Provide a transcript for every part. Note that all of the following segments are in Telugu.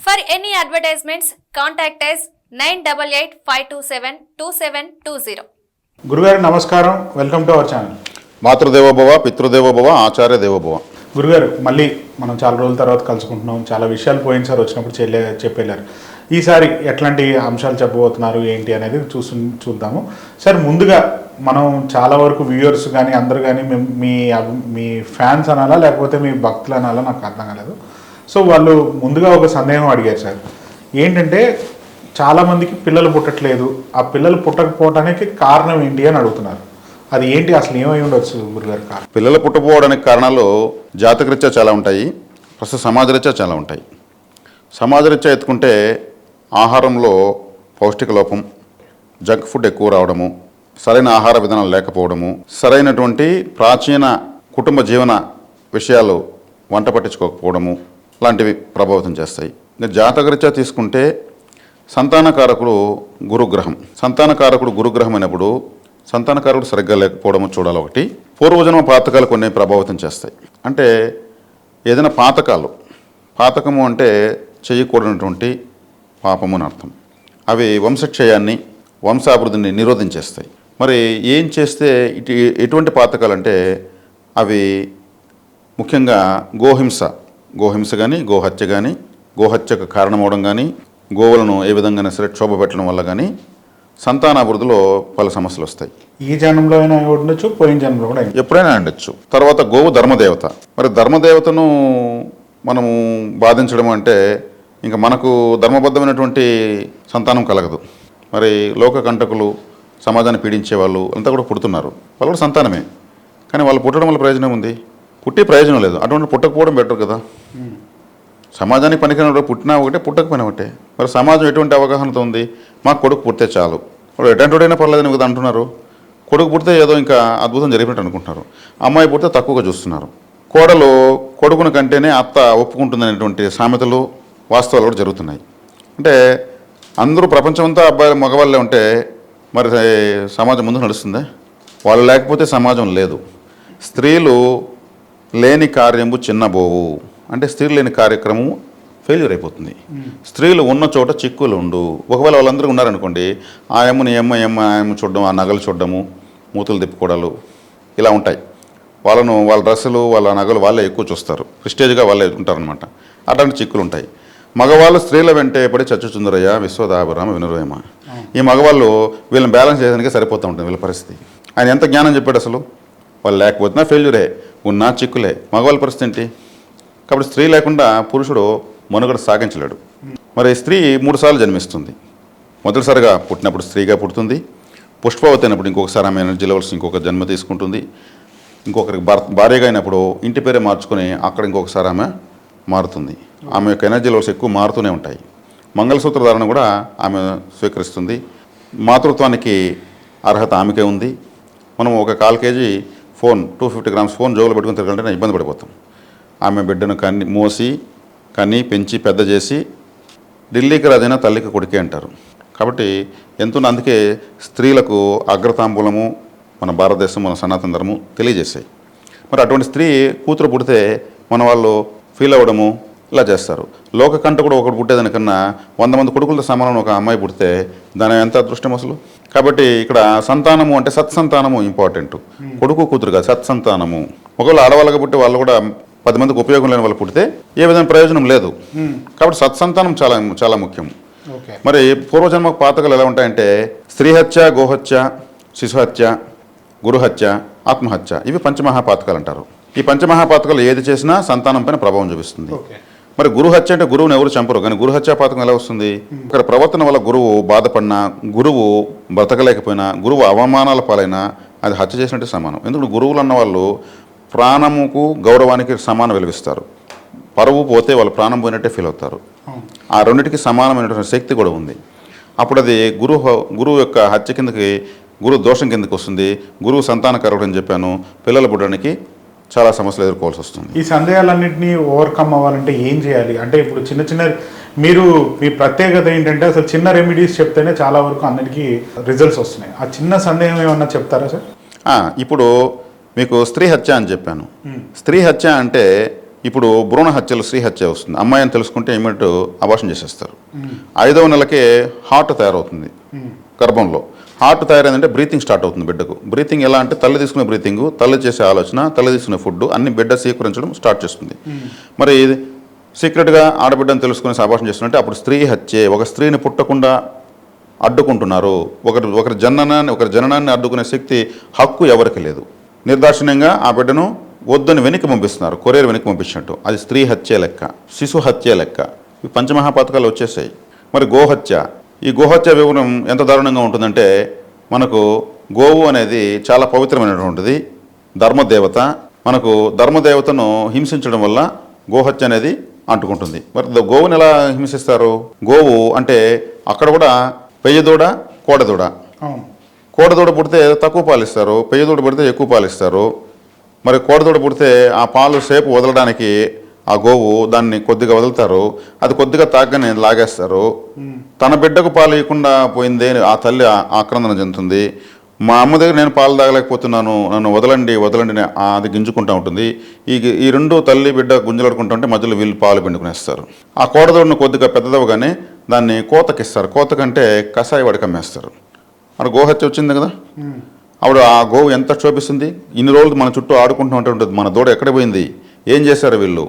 For any advertisements, contact us 9885272720. గురుగారు నమస్కారం, వెల్కమ్ టు అవర్ ఛానల్. మాతృదేవోభవ, పితృదేవోభవ, ఆచార్య దేవోభవ. గురుగారు మళ్ళీ మనం చాలా రోజుల తర్వాత కలుసుకుంటున్నాం. చాలా విషయాలు పోయినసారి వచ్చినప్పుడు చెప్పేళ్ళారు. ఈసారి ఎట్లాంటి అంశాలు చెప్పబోతున్నారు ఏంటి అనేది చూద్దాము. సార్, ముందుగా మనం చాలా వరకు వ్యూయర్స్ కానీ అందరు కానీ మీ ఫ్యాన్స్ అనాలా లేకపోతే మీ భక్తులు అనాలా నాకు అర్థం కాలేదు. సో వాళ్ళు ముందుగా ఒక సందేహం అడిగారు సార్. ఏంటంటే చాలామందికి పిల్లలు పుట్టట్లేదు, ఆ పిల్లలు పుట్టకపోవడానికి కారణం ఏంటి అని అడుగుతున్నారు. అది ఏంటి, అసలు ఏమై ఉండొచ్చు గురుగారు? పిల్లలు పుట్టకపోవడానికి కారణాలు జాతకరీత్యా చాలా ఉంటాయి, ప్రస్తుత సమాజరీత్యా చాలా ఉంటాయి. సమాజరీత్యా ఎత్తుకుంటే ఆహారంలో పౌష్టిక లోపం, జంక్ ఫుడ్ ఎక్కువ రావడము, సరైన ఆహార విధానాలు లేకపోవడము, సరైనటువంటి ప్రాచీన కుటుంబ జీవన విషయాలు వంట పట్టించుకోకపోవడము లాంటివి ప్రభావితం చేస్తాయి. ఇంకా జాతకరీత్యా తీసుకుంటే సంతానకారకుడు గురుగ్రహం. సంతానకారకుడు గురుగ్రహం అయినప్పుడు సంతానకారకుడు సరిగ్గా లేకపోవడము చూడాలి. ఒకటి, పూర్వజన్మ పాతకాలు కొన్ని ప్రభావితం చేస్తాయి. అంటే ఏదైనా పాతకము అంటే చేయకూడనటువంటి పాపము అని అర్థం. అవి వంశక్షయాన్ని, వంశాభివృద్ధిని నిరోధించేస్తాయి. మరి ఏం చేస్తే ఎటువంటి పాతకాలు అంటే అవి ముఖ్యంగా గోహింస కానీ, గోహత్య కానీ, గోహత్యకు కారణమవడం కానీ, గోవులను ఏ విధంగానే సరే క్షోభ పెట్టడం వల్ల కానీ సంతానాభివృద్ధిలో పలు సమస్యలు వస్తాయి. ఈ జన్మలో అయినా ఉండొచ్చు, పోయిన జన్మలో కూడా ఎప్పుడైనా ఉండొచ్చు. తర్వాత గోవు ధర్మదేవత. మరి ధర్మదేవతను మనము బాధించడం అంటే ఇంకా మనకు ధర్మబద్ధమైనటువంటి సంతానం కలగదు. మరి లోక కంటకులు, సమాజాన్ని పీడించే వాళ్ళు అంతా కూడా పుడుతున్నారు. వాళ్ళు కూడా సంతానమే, కానీ వాళ్ళు పుట్టడం వల్ల ప్రయోజనం ఉంది? పుట్టే ప్రయోజనం లేదు. అటువంటి పుట్టకపోవడం బెటర్ కదా. సమాజానికి పనికిన పుట్టినా ఒకటే, పుట్టకపోయినా ఒకటే. మరి సమాజం ఎటువంటి అవగాహనతో ఉంది? మాకు కొడుకు పుడితే చాలు, వాడు ఎటువంటిడైనా పర్లేదని కదా అంటున్నారు. కొడుకు పుడితే ఏదో ఇంకా అద్భుతం జరిగినట్టు అనుకుంటున్నారు. అమ్మాయి పుడితే తక్కువగా చూస్తున్నారు. కోడలు కొడుకుని కంటేనే అత్త ఒప్పుకుంటుందనేటువంటి సామెతలు, వాస్తవాలు కూడా జరుగుతున్నాయి. అంటే అందరూ ప్రపంచమంతా అబ్బాయిలు మగవాళ్ళే ఉంటే మరి సమాజం ముందుకు నడుస్తుందా? వాళ్ళు లేకపోతే సమాజం లేదు. స్త్రీలు లేని కార్యము చిన్నబోవు అంటే స్త్రీలు లేని కార్యక్రమం ఫెయిల్యూర్ అయిపోతుంది. స్త్రీలు ఉన్న చోట చిక్కులు ఉండు. ఒకవేళ వాళ్ళందరూ ఉన్నారనుకోండి, ఆ అమ్మని ఆయమ్మ చూడడం, ఆ నగలు చూడడము, మూతులు తిప్పుకోవడాలు ఇలా ఉంటాయి. వాళ్ళ డ్రెస్సులు, వాళ్ళ నగలు వాళ్ళే ఎక్కువ చూస్తారు, ప్రిస్టేజ్గా వాళ్ళే ఉంటారనమాట. అట్లాంటి చిక్కులు ఉంటాయి. మగవాళ్ళు స్త్రీల వెంటే పడి చచ్చుచుందరయ్య విశ్వదాభిరామ వినురవేమ. ఈ మగవాళ్ళు వీళ్ళని బ్యాలెన్స్ చేయడానికి సరిపోతూ ఉంటుంది వీళ్ళ పరిస్థితి. ఆయన ఎంత జ్ఞానం చెప్పాడు అసలు? వాళ్ళు లేకపోతున్నా ఫెయిల్యూరే, ఉన్నా చిక్కులే. మగవాళ్ళ పరిస్థితి ఏంటి? కాబట్టి స్త్రీ లేకుండా పురుషుడు మనుగడ సాగించలేడు. మరి స్త్రీ 3 సార్లు జన్మిస్తుంది. మొదటిసారిగా పుట్టినప్పుడు స్త్రీగా పుడుతుంది. పుష్పవతి అయినప్పుడు ఇంకొకసారి ఆమె ఎనర్జీ లెవెల్స్ ఇంకొక జన్మ తీసుకుంటుంది. ఇంకొకరికి భార్యగా అయినప్పుడు ఇంటి పేరే మార్చుకొని అక్కడ ఇంకొకసారి ఆమె మారుతుంది. ఆమె యొక్క ఎనర్జీ లెవెల్స్ ఎక్కువ మారుతూనే ఉంటాయి. మంగళసూత్ర ధారణ కూడా ఆమె స్వీకరిస్తుంది. మాతృత్వానికి అర్హత ఆమెకే ఉంది. మనం ఒక 1/4 kg phone, 250 grams phone Jogulu పెట్టుకుని తిరగాలంటే ఇబ్బంది పడిపోతాం. ఆమె బిడ్డను కన్ని పెంచి పెద్ద చేసి ఢిల్లీకి రాజైన తల్లికి కొడుకే అంటారు. కాబట్టి ఎంతో అందుకే స్త్రీలకు అగ్రతాంబూలము మన భారతదేశం, మన సనాతన ధర్మం తెలియజేశాయి. మరి అటువంటి స్త్రీ కూతురు పుడితే మన వాళ్ళు ఫీల్ అవ్వడము ఇలా చేస్తారు. లోకకంట కూడా ఒకటి పుట్టేదానికన్నా 100 మంది కొడుకులతో సమానం ఒక అమ్మాయి పుడితే దాని ఎంత అదృష్టం అసలు. కాబట్టి ఇక్కడ సంతానము అంటే సత్సంతానము ఇంపార్టెంట్. కొడుకు కూతురు కాదు, సత్సంతానము. ఒకవేళ ఆడవాళ్ళగా పుట్టి వాళ్ళు కూడా 10 మందికి ఉపయోగం లేని వాళ్ళు పుడితే ఏ విధమైన ప్రయోజనం లేదు. కాబట్టి సత్సంతానం చాలా చాలా ముఖ్యం. మరి పూర్వజన్మ పాతకాలు ఎలా ఉంటాయంటే స్త్రీహత్య, గోహత్య, శిశుహత్య, గురుహత్య, ఆత్మహత్య, ఇవి పంచమహాపాతకాలు అంటారు. ఈ పంచమహాపాతకాలు ఏది చేసినా సంతానం పైన ప్రభావం చూపిస్తుంది. మరి గురుహత్య అంటే గురువుని ఎవరు చంపరు, కానీ గురుహత్యా పాతకం ఎలా వస్తుంది? ఇక్కడ ప్రవర్తన వల్ల గురువు బాధపడినా, గురువు బ్రతకలేకపోయినా, గురువు అవమానాల పాలైనా అది హత్య చేసినట్టే సమానం. ఎందుకంటే గురువులు అన్న వాళ్ళు ప్రాణముకు, గౌరవానికి సమానం వెలిగిస్తారు. పరువు పోతే వాళ్ళు ప్రాణం పోయినట్టే ఫీల్ అవుతారు. ఆ రెండింటికి సమానమైనటువంటి శక్తి కూడా ఉంది. అప్పుడు అది గురువు యొక్క హత్య కిందకి, గురువు దోషం కిందకి వస్తుంది. గురువు సంతానకారకుడు అని చెప్పాను. పిల్లల పుట్టడానికి చాలా సమస్యలు ఎదుర్కోవాల్సి వస్తుంది. ఈ సందేహాలన్నింటినీ ఓవర్కమ్ అవ్వాలంటే ఏం చేయాలి? అంటే ఇప్పుడు చిన్న మీరు మీ ప్రత్యేకత ఏంటంటే అసలు చిన్న రెమెడీస్ చెప్తేనే చాలా వరకు అన్నిటికీ రిజల్ట్స్ వస్తున్నాయి. ఆ చిన్న సందేహం ఏమన్నా చెప్తారా సార్? ఇప్పుడు మీకు స్త్రీ హత్య అని చెప్పాను. స్త్రీ హత్య అంటే ఇప్పుడు భ్రూణ హత్యలు స్త్రీ హత్య వస్తుంది. అమ్మాయి అని తెలుసుకుంటే ఇమీడియట్ అబార్షన్ చేసేస్తారు. 5వ నెలకే హార్ట్ తయారవుతుంది గర్భంలో. హార్ట్ తయారైందంటే బ్రీతింగ్ స్టార్ట్ అవుతుంది బిడ్డకు. బ్రీతింగ్ ఎలా అంటే తల్లి తీసుకునే బ్రీతింగ్, తల్లి చేసే ఆలోచన, తల్లి తీసుకునే ఫుడ్ అన్ని బిడ్డ స్వీకరించడం స్టార్ట్ చేస్తుంది. మరి సీక్రెట్గా ఆడబిడ్డను తెలుసుకునే అబార్షన్ చేస్తున్నట్టే అప్పుడు స్త్రీ హత్యే. ఒక స్త్రీని పుట్టకుండా అడ్డుకుంటున్నారు. ఒకరి జననాన్ని అడ్డుకునే శక్తి, హక్కు ఎవరికి లేదు. నిర్దాక్షిణ్యంగా ఆ బిడ్డను వద్దని వెనక్కి పంపిస్తున్నారు, కొరియర్ వెనక్కి పంపించినట్టు. అది స్త్రీ హత్య లెక్క, శిశు హత్య లెక్క. ఈ పంచమహాపాతకాలు వచ్చేసాయి. మరి గోహత్య, ఈ గోహత్య వివరం ఎంత దారుణంగా ఉంటుందంటే, మనకు గోవు అనేది చాలా పవిత్రమైనటువంటిది, ధర్మదేవత. మనకు ధర్మదేవతను హింసించడం వల్ల గోహత్య అనేది అంటుకుంటుంది. మరి గోవుని ఎలా హింసిస్తారు? గోవు అంటే అక్కడ కూడా పెయ్యదూడ, కోడదూడ. కోడదూడ పుడితే తక్కువ పాలిస్తారు, పెయ్యదూడ పుడితే ఎక్కువ పాలిస్తారు. మరి కోడదూడ పుడితే ఆ పాలు సేపు వదలడానికి ఆ గోవు దాన్ని కొద్దిగా వదులుతారు, అది కొద్దిగా తాగని లాగేస్తారు. తన బిడ్డకు పాలు ఇవ్వకుండా పోయిందే ఆ తల్లి ఆక్రందన చెందుతుంది. మా అమ్మ దగ్గర నేను పాలు తాగలేకపోతున్నాను, నన్ను వదలండి వదలండి అది గింజుకుంటూ ఉంటుంది. ఈ రెండు తల్లి బిడ్డ గుంజలాడుకుంటూ ఉంటే మధ్యలో వీళ్ళు పాలు పిండుకునేస్తారు. ఆ కోడదూడను కొద్దిగా పెద్దదవగానే దాన్ని కోతకిస్తారు. కోతకంటే కషాయ వాడికి అమ్మేస్తారు. మరి గోహత్య వచ్చింది కదా. అప్పుడు ఆ గోవు ఎంత క్షోభిస్తుంది. ఇన్ని రోజులు మన చుట్టూ ఆడుకుంటూ ఉంటుంది, మన దూడ ఎక్కడ పోయింది, ఏం చేశారు వీళ్ళు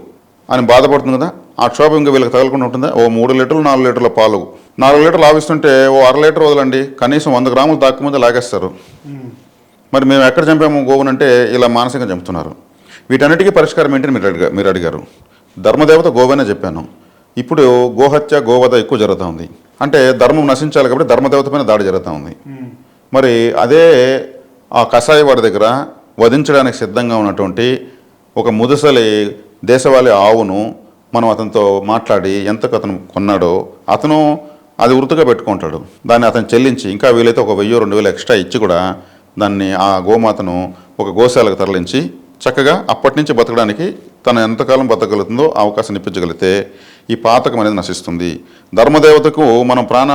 అని బాధపడుతుంది కదా. ఆ క్షోభ ఇంకా వీళ్ళకి తగలకుండా ఉంటుందా? ఓ 3 లీటర్లు 4 లీటర్ల పాలు, 4 లీటర్లు ఆవిస్తుంటే ఓ 1/2 లీటర్ వదలండి, కనీసం 100 గ్రాములు తాక్కుముందే లాగేస్తారు. మరి మేము ఎక్కడ చంపాము గోవునంటే ఇలా మానసికంగా చంపుతున్నారు. వీటన్నిటికీ పరిష్కారం ఏంటని మీరు అడిగారు. ధర్మదేవత గోవనే చెప్పాను. ఇప్పుడు గోహత్య, గోవధ ఎక్కువ జరుగుతూ ఉంది. అంటే ధర్మం నశించాలి కాబట్టి ధర్మదేవత పైన దాడి జరుగుతూ ఉంది. మరి అదే ఆ కషాయ వాడి దగ్గర వధించడానికి సిద్ధంగా ఉన్నటువంటి ఒక ముదుసలి దేశవాళీ ఆవును మనం అతనితో మాట్లాడి ఎంతకు అతను కొన్నాడో అతను అది వృత్తిగా పెట్టుకుంటాడు. దాన్ని అతను చెల్లించి ఇంకా వీలైతే ఒక 1000-2000 ఎక్స్ట్రా ఇచ్చి కూడా దాన్ని ఆ గోమాతను ఒక గోశాలకు తరలించి చక్కగా అప్పటి నుంచి బతకడానికి తను ఎంతకాలం బతకగలుగుతుందో అవకాశం ఇప్పించగలిగితే ఈ పాతకం అనేది నశిస్తుంది. ధర్మదేవతకు మనం ప్రాణ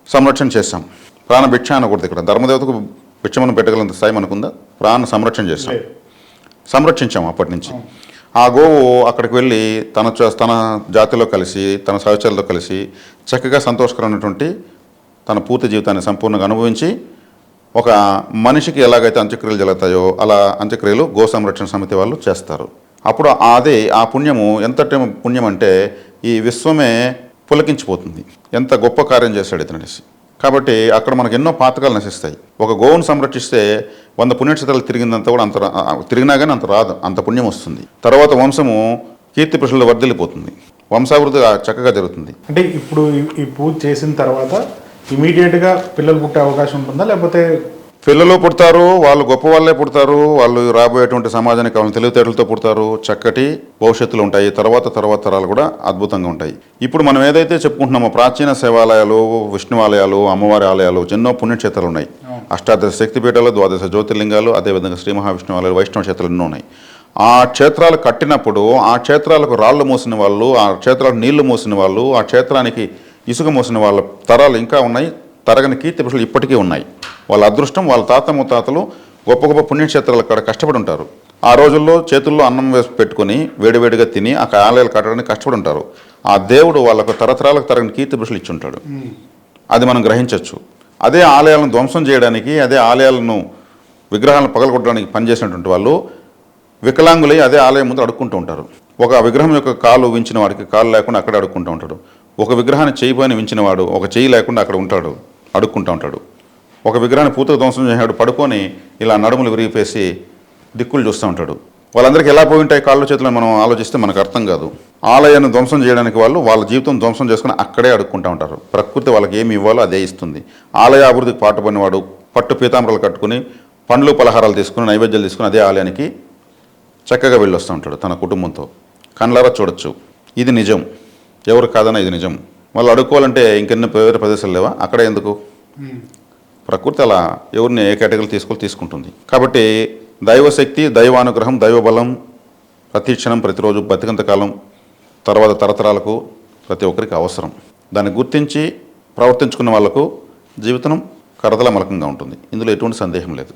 సంరక్షణ చేస్తాం. ప్రాణ భిక్ష అనకూడదు ఇక్కడ. ధర్మదేవతకు భిక్షమను పెట్టగలంత స్థాయి మనకుందా? ప్రాణ సంరక్షణ చేస్తాం, సంరక్షించాము అప్పటి నుంచి. ఆ గోవు అక్కడికి వెళ్ళి తన జాతిలో కలిసి, తన సహచరులతో కలిసి చక్కగా సంతోషకరమైనటువంటి తన పూర్తి జీవితాన్ని సంపూర్ణంగా అనుభవించి ఒక మనిషికి ఎలాగైతే అంత్యక్రియలు జరుగుతాయో అలా అంత్యక్రియలు గో సంరక్షణ సమితి వాళ్ళు చేస్తారు. అప్పుడు అదే ఆ పుణ్యము ఎంతటి పుణ్యం అంటే ఈ విశ్వమే పులకించిపోతుంది, ఎంత గొప్ప కార్యం చేశాడు ఇతనేసి. కాబట్టి అక్కడ మనకు ఎన్నో పాతకాలు నశిస్తాయి. ఒక గోవును సంరక్షిస్తే 100 పుణ్యక్షేత్రాలు తిరిగిందంతా కూడా తిరిగినా కానీ అంత రాదు, అంత పుణ్యం వస్తుంది. తర్వాత వంశము కీర్తి ప్రశ్నలు వర్ధిల్లిపోతుంది, వంశాభివృద్ధి చక్కగా జరుగుతుంది. అంటే ఇప్పుడు ఈ పూజ చేసిన తర్వాత ఇమీడియట్గా పిల్లలు పుట్టే అవకాశం ఉంటుందా? లేకపోతే పిల్లలు పుడతారు, వాళ్ళు గొప్ప వాళ్ళే పుడతారు, వాళ్ళు రాబోయేటువంటి సమాజానికి కావాలని తెలివితేటలతో పుడతారు, చక్కటి భవిష్యత్తులు ఉంటాయి. తర్వాత తరాలు కూడా అద్భుతంగా ఉంటాయి. ఇప్పుడు మనం ఏదైతే చెప్పుకుంటున్నామో ప్రాచీన శివాలయాలు, విష్ణువాలయాలు, అమ్మవారి ఆలయాలు, ఎన్నో పుణ్యక్షేత్రాలు ఉన్నాయి. అష్టాదశ శక్తిపీఠాలు, 12 జ్యోతిర్లింగాలు, అదేవిధంగా శ్రీ మహావిష్ణు ఆలయాలు, వైష్ణవ క్షేత్రాలు ఎన్నో ఉన్నాయి. ఆ క్షేత్రాలు కట్టినప్పుడు ఆ క్షేత్రాలకు రాళ్ళు మోసిన వాళ్ళు, ఆ క్షేత్రాలకు నీళ్లు మోసిన వాళ్ళు, ఆ క్షేత్రానికి ఇసుక మోసిన వాళ్ళ తరాలు ఇంకా ఉన్నాయి. తరగని కీర్తి ప్రశ్నలు ఇప్పటికీ ఉన్నాయి. వాళ్ళ అదృష్టం, వాళ్ళ తాత ముత్తాతలు గొప్ప గొప్ప పుణ్యక్షేత్రాలు అక్కడ కష్టపడి ఉంటారు. ఆ రోజుల్లో చేతుల్లో అన్నం వేసి పెట్టుకుని వేడివేడిగా తిని ఆ ఆలయాలు కట్టడానికి కష్టపడి ఉంటారు. ఆ దేవుడు వాళ్ళకు తరతరాలకు తరగని కీర్తి ప్రశ్నలు ఇచ్చి ఉంటాడు. అది మనం గ్రహించవచ్చు. అదే ఆలయాలను ధ్వంసం చేయడానికి, అదే ఆలయాలను విగ్రహాలను పగలగొట్టడానికి పనిచేసినటువంటి వాళ్ళు వికలాంగులై అదే ఆలయం ముందు అడుక్కుంటూ ఉంటారు. ఒక విగ్రహం యొక్క కాలు వించిన వాడికి కాలు లేకుండా అక్కడే అడుక్కుంటూ ఉంటాడు. ఒక విగ్రహాన్ని చేయి పైన వించినవాడు ఒక చేయి లేకుండా అక్కడ ఉంటాడు, అడుక్కుంటూ ఉంటాడు. ఒక విగ్రహాన్ని పూర్తిగా ధ్వంసం చేసాడు, పడుకొని ఇలా నడుములు విరిగిపేసి దిక్కులు చూస్తూ ఉంటాడు. వాళ్ళందరికీ ఎలా పోయి ఉంటాయి కాళ్ళు చేతులు మనం ఆలోచిస్తే మనకు అర్థం కాదు. ఆలయాన్ని ధ్వంసం చేయడానికి వాళ్ళు వాళ్ళ జీవితం ధ్వంసం చేసుకుని అక్కడే అడుక్కుంటూ ఉంటారు. ప్రకృతి వాళ్ళకి ఏమి ఇవ్వాలో అదే ఇస్తుంది. ఆలయ అభివృద్ధికి పాటుపడినవాడు పట్టు పీతాంబరాలు కట్టుకుని పండ్లు పలహారాలు తీసుకుని నైవేద్యాలు తీసుకుని అదే ఆలయానికి చక్కగా వెళ్ళొస్తూ ఉంటాడు తన కుటుంబంతో. కళ్ళారా చూడొచ్చు. ఇది నిజం, ఎవరు కాదన్నా ఇది నిజం. వాళ్ళు అడుక్కోవాలంటే ఇంకెన్ని వేరే ప్రదేశాలు లేవా? అక్కడే ఎందుకు? ప్రకృతి అలా ఎవరిని ఏ కేటగిరీలు తీసుకుంటుంది. కాబట్టి దైవశక్తి, దైవానుగ్రహం, దైవబలం ప్రతి క్షణం, ప్రతిరోజు, బతికంతకాలం, తర్వాత తరతరాలకు ప్రతి ఒక్కరికి అవసరం. దాన్ని గుర్తించి ప్రవర్తించుకున్న వాళ్లకు జీవితం కరతల మలకంగా ఉంటుంది. ఇందులో ఎటువంటి సందేహం లేదు.